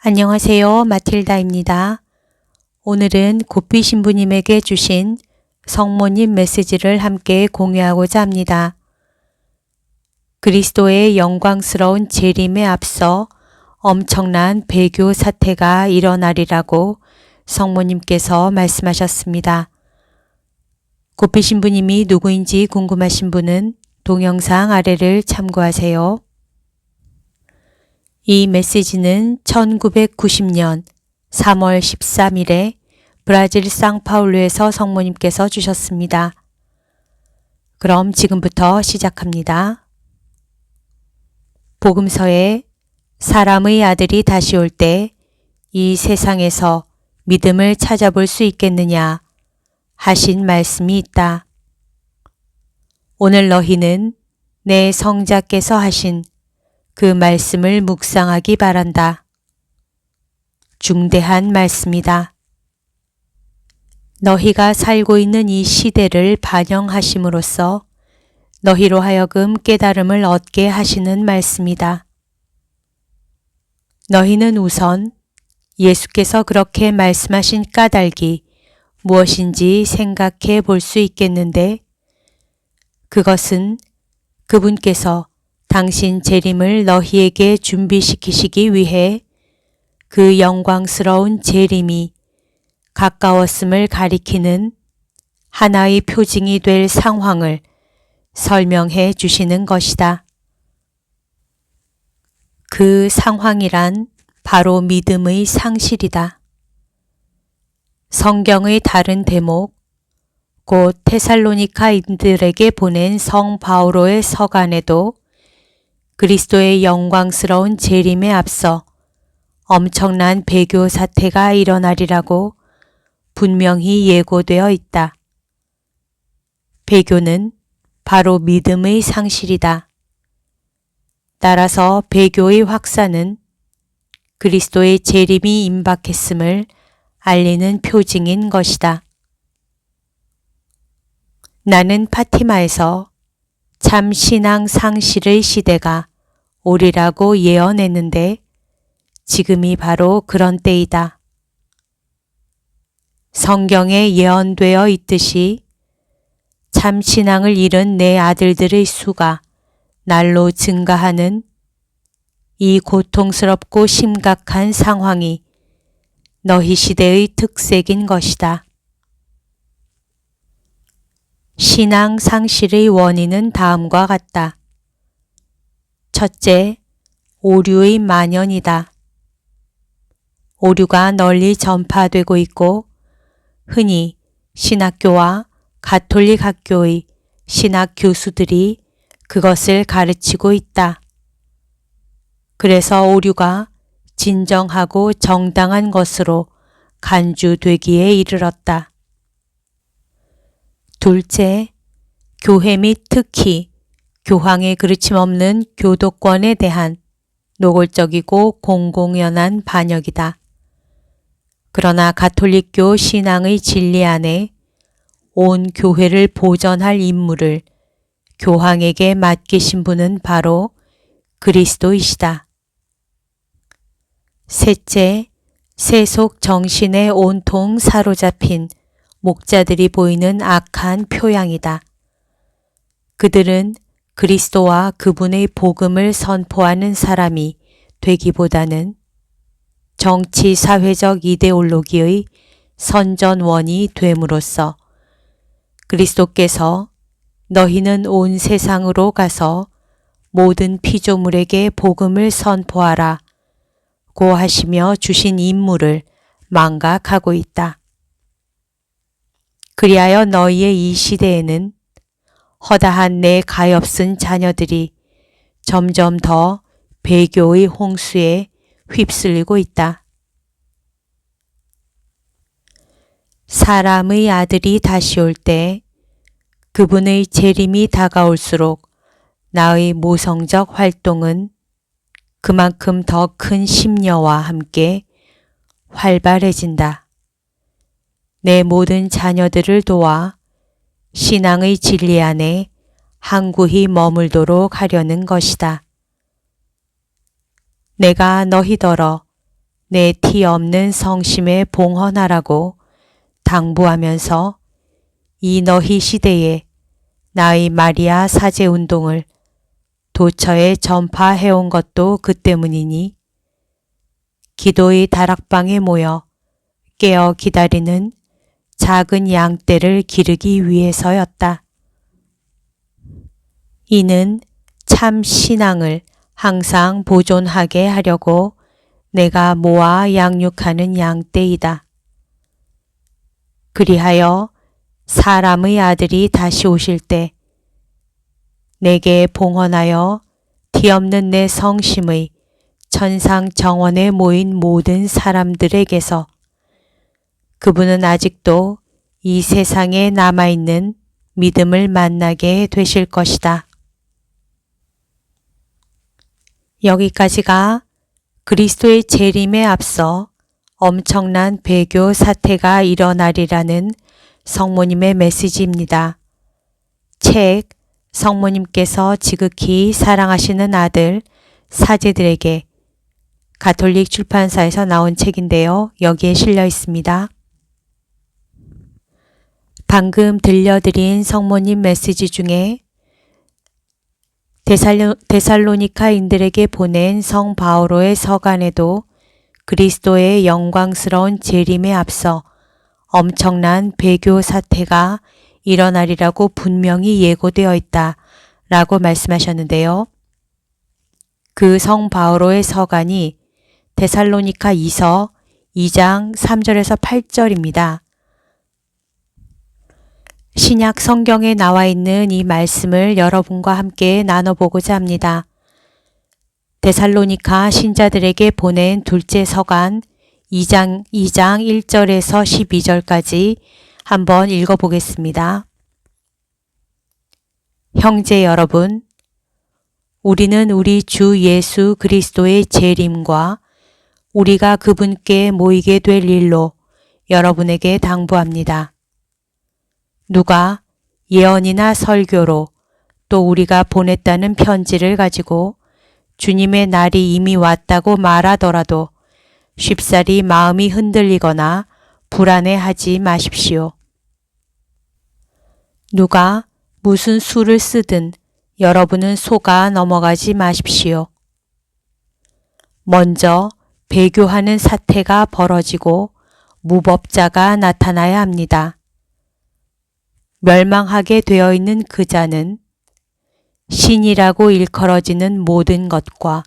안녕하세요. 마틸다입니다. 오늘은 고삐 신부님에게 주신 성모님 메시지를 함께 공유하고자 합니다. 그리스도의 영광스러운 재림에 앞서 엄청난 배교 사태가 일어나리라고 성모님께서 말씀하셨습니다. 고삐 신부님이 누구인지 궁금하신 분은 동영상 아래를 참고하세요. 이 메시지는 1990년 3월 13일에 브라질 상파울루에서 성모님께서 주셨습니다. 그럼 지금부터 시작합니다. 복음서에 사람의 아들이 다시 올 때 이 세상에서 믿음을 찾아볼 수 있겠느냐 하신 말씀이 있다. 오늘 너희는 내 성자께서 하신 그 말씀을 묵상하기 바란다. 중대한 말씀이다. 너희가 살고 있는 이 시대를 반영하심으로써 너희로 하여금 깨달음을 얻게 하시는 말씀이다. 너희는 우선 예수께서 그렇게 말씀하신 까닭이 무엇인지 생각해 볼 수 있겠는데 그것은 그분께서 당신 재림을 너희에게 준비시키시기 위해 그 영광스러운 재림이 가까웠음을 가리키는 하나의 표징이 될 상황을 설명해 주시는 것이다. 그 상황이란 바로 믿음의 상실이다. 성경의 다른 대목, 곧 테살로니카인들에게 보낸 성 바오로의 서간에도 그리스도의 영광스러운 재림에 앞서 엄청난 배교 사태가 일어나리라고 분명히 예고되어 있다. 배교는 바로 믿음의 상실이다. 따라서 배교의 확산은 그리스도의 재림이 임박했음을 알리는 표징인 것이다. 나는 파티마에서 참 신앙 상실의 시대가 오리라고 예언했는데 지금이 바로 그런 때이다. 성경에 예언되어 있듯이 참 신앙을 잃은 내 아들들의 수가 날로 증가하는 이 고통스럽고 심각한 상황이 너희 시대의 특색인 것이다. 신앙 상실의 원인은 다음과 같다. 첫째, 오류의 만연이다. 오류가 널리 전파되고 있고 흔히 신학교와 가톨릭 학교의 신학 교수들이 그것을 가르치고 있다. 그래서 오류가 진정하고 정당한 것으로 간주되기에 이르렀다. 둘째, 교회 및 특히 교황의 그르침없는 교도권에 대한 노골적이고 공공연한 반역이다. 그러나 가톨릭교 신앙의 진리 안에 온 교회를 보전할 임무를 교황에게 맡기신 분은 바로 그리스도이시다. 셋째, 세속 정신에 온통 사로잡힌 목자들이 보이는 악한 표양이다. 그들은 그리스도와 그분의 복음을 선포하는 사람이 되기보다는 정치 사회적 이데올로기의 선전원이 됨으로써 그리스도께서 너희는 온 세상으로 가서 모든 피조물에게 복음을 선포하라 고 하시며 주신 임무를 망각하고 있다. 그리하여 너희의 이 시대에는 허다한 내 가엾은 자녀들이 점점 더 배교의 홍수에 휩쓸리고 있다. 사람의 아들이 다시 올 때 그분의 재림이 다가올수록 나의 모성적 활동은 그만큼 더 큰 심려와 함께 활발해진다. 내 모든 자녀들을 도와 신앙의 진리 안에 항구히 머물도록 하려는 것이다. 내가 너희더러 내 티 없는 성심에 봉헌하라고 당부하면서 이 너희 시대에 나의 마리아 사제 운동을 도처에 전파해온 것도 그 때문이니 기도의 다락방에 모여 깨어 기다리는 작은 양떼를 기르기 위해서였다. 이는 참 신앙을 항상 보존하게 하려고 내가 모아 양육하는 양떼이다. 그리하여 사람의 아들이 다시 오실 때 내게 봉헌하여 티 없는 내 성심의 천상 정원에 모인 모든 사람들에게서 그분은 아직도 이 세상에 남아있는 믿음을 만나게 되실 것이다. 여기까지가 그리스도의 재림에 앞서 엄청난 배교 사태가 일어나리라는 성모님의 메시지입니다. 책 성모님께서 지극히 사랑하시는 아들 사제들에게 가톨릭 출판사에서 나온 책인데요. 여기에 실려 있습니다. 방금 들려드린 성모님 메시지 중에 데살로니카인들에게 보낸 성 바오로의 서간에도 그리스도의 영광스러운 재림에 앞서 엄청난 배교 사태가 일어나리라고 분명히 예고되어 있다 라고 말씀하셨는데요. 그 성 바오로의 서간이 데살로니카 2서 2장 3절에서 8절입니다. 신약 성경에 나와 있는 이 말씀을 여러분과 함께 나눠보고자 합니다. 데살로니카 신자들에게 보낸 둘째 서간 2장 1절에서 12절까지 한번 읽어보겠습니다. 형제 여러분, 우리는 우리 주 예수 그리스도의 재림과 우리가 그분께 모이게 될 일로 여러분에게 당부합니다. 누가 예언이나 설교로 또 우리가 보냈다는 편지를 가지고 주님의 날이 이미 왔다고 말하더라도 쉽사리 마음이 흔들리거나 불안해하지 마십시오. 누가 무슨 수를 쓰든 여러분은 속아 넘어가지 마십시오. 먼저 배교하는 사태가 벌어지고 무법자가 나타나야 합니다. 멸망하게 되어 있는 그 자는 신이라고 일컬어지는 모든 것과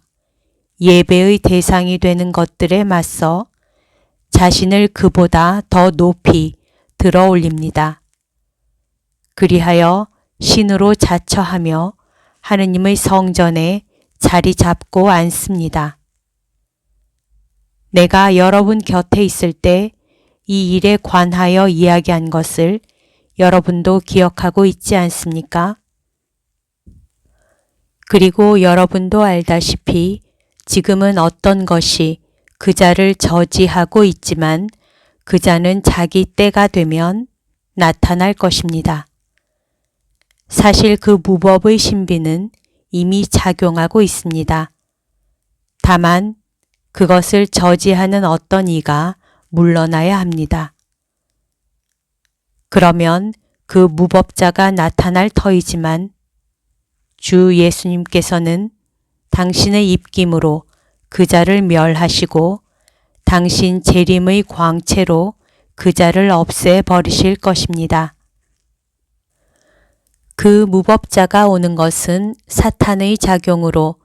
예배의 대상이 되는 것들에 맞서 자신을 그보다 더 높이 들어 올립니다. 그리하여 신으로 자처하며 하느님의 성전에 자리 잡고 앉습니다. 내가 여러분 곁에 있을 때 이 일에 관하여 이야기한 것을 여러분도 기억하고 있지 않습니까? 그리고 여러분도 알다시피 지금은 어떤 것이 그 자를 저지하고 있지만 그 자는 자기 때가 되면 나타날 것입니다. 사실 그 무법의 신비는 이미 작용하고 있습니다. 다만 그것을 저지하는 어떤 이가 물러나야 합니다. 그러면 그 무법자가 나타날 터이지만 주 예수님께서는 당신의 입김으로 그 자를 멸하시고 당신 재림의 광채로 그 자를 없애버리실 것입니다. 그 무법자가 오는 것은 사탄의 작용으로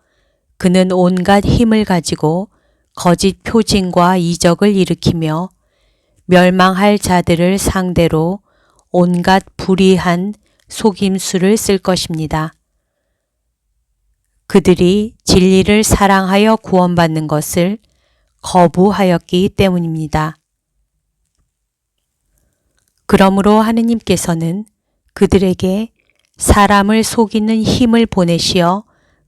그는 온갖 힘을 가지고 거짓 표징과 이적을 일으키며 멸망할 자들을 상대로 온갖 불의한 속임수를 쓸 것입니다. 그들이 진리를 사랑하여 구원받는 것을 거부하였기 때문입니다. 그러므로 하느님께서는 그들에게 사람을 속이는 힘을 보내시어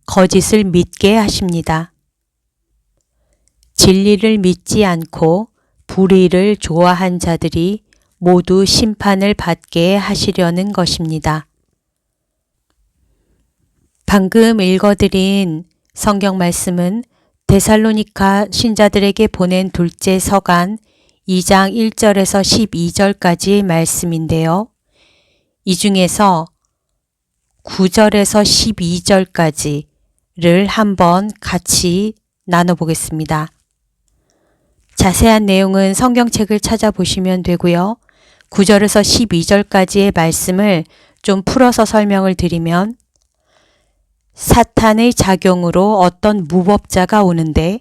거짓을 믿게 하십니다. 진리를 믿지 않고 불의를 좋아한 자들이 모두 심판을 받게 하시려는 것입니다. 방금 읽어드린 성경 말씀은 데살로니가 신자들에게 보낸 둘째 서간 2장 1절에서 12절까지의 말씀인데요. 이 중에서 9절에서 12절까지를 한번 같이 나눠보겠습니다. 자세한 내용은 성경책을 찾아보시면 되고요. 9절에서 12절까지의 말씀을 좀 풀어서 설명을 드리면 사탄의 작용으로 어떤 무법자가 오는데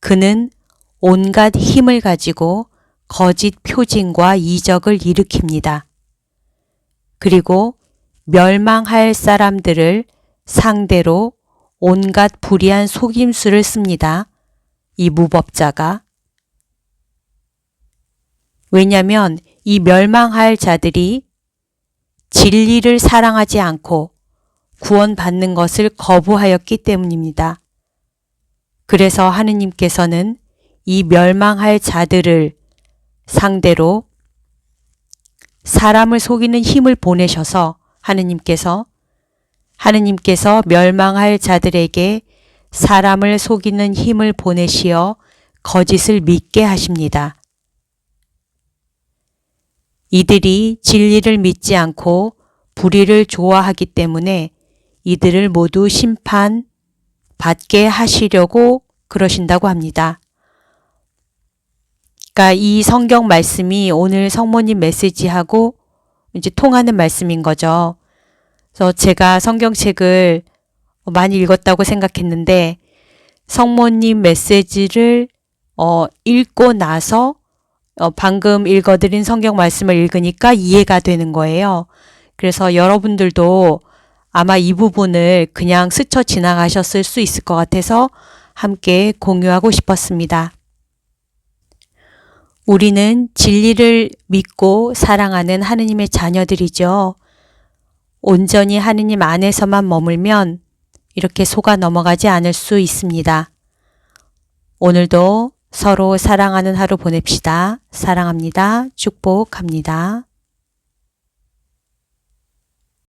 그는 온갖 힘을 가지고 거짓 표징과 이적을 일으킵니다. 그리고 멸망할 사람들을 상대로 온갖 불의한 속임수를 씁니다. 이 무법자가. 왜냐하면 이 멸망할 자들이 진리를 사랑하지 않고 구원받는 것을 거부하였기 때문입니다. 그래서 하느님께서는 이 멸망할 자들을 상대로 사람을 속이는 힘을 보내셔서 하느님께서 멸망할 자들에게 사람을 속이는 힘을 보내시어 거짓을 믿게 하십니다. 이들이 진리를 믿지 않고 불의를 좋아하기 때문에 이들을 모두 심판받게 하시려고 그러신다고 합니다. 그러니까 이 성경 말씀이 오늘 성모님 메시지하고 이제 통하는 말씀인 거죠. 그래서 제가 성경책을 많이 읽었다고 생각했는데 성모님 메시지를 읽고 나서 방금 읽어드린 성경 말씀을 읽으니까 이해가 되는 거예요. 그래서 여러분들도 아마 이 부분을 그냥 스쳐 지나가셨을 수 있을 것 같아서 함께 공유하고 싶었습니다. 우리는 진리를 믿고 사랑하는 하느님의 자녀들이죠. 온전히 하느님 안에서만 머물면 이렇게 속아 넘어가지 않을 수 있습니다. 오늘도 서로 사랑하는 하루 보냅시다. 사랑합니다. 축복합니다.